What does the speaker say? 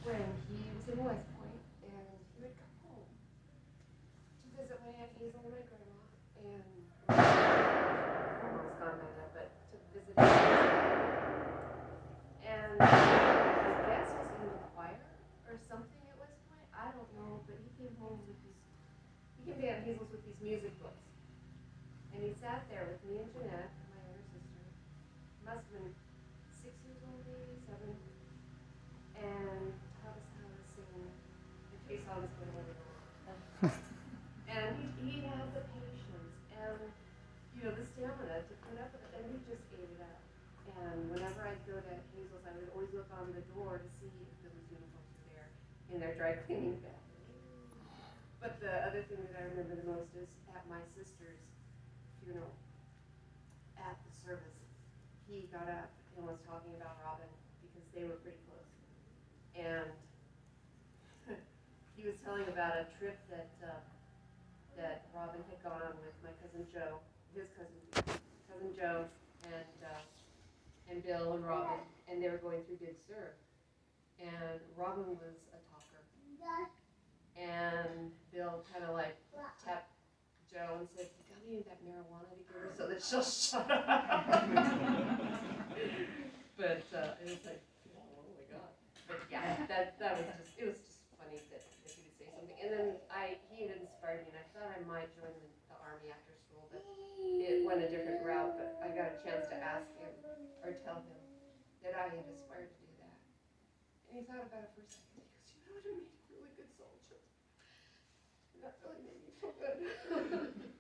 when he was in West Point, and he would come home to visit my Aunt Hazel and my grandma, and grandma's gone by now, but to visit his and I guess was in the choir or something at West Point. I don't know, but he came home with these. He came to Aunt Hazel's with these music books, and he sat there with me and Jeanette, my younger sister. Must have been 6 years old, maybe 7, and taught us how to sing "In Case All Is Going On." And he had the patience and the stamina to put up with it, and he just ate it up. And whenever I'd go to Hazel's, I would always look on the door to see if Billy's uniforms were there in their dry cleaning bag. But the other thing that I remember the most is at my sister's funeral, at the service, he got up and was talking about Robin because they were pretty close. And he was telling about a trip that Robin had gone on with my cousin Joe, his cousin Joe, and Bill and Robin, and they were going through Big Sur. And Robin was a talker, and Bill kind of like tapped Joe and said, "You got any of that marijuana to give her so that she'll shut up?" But it was like, oh my god. But yeah, that was just funny that he would say something. And then he had inspired me, and I thought I might join the Army after school, but it went a different route. But I got a chance to ask him or tell him that I had aspired to do that. And he thought about it for a second. He goes, "You know, it would have made a really good soldier." And that really made me feel good.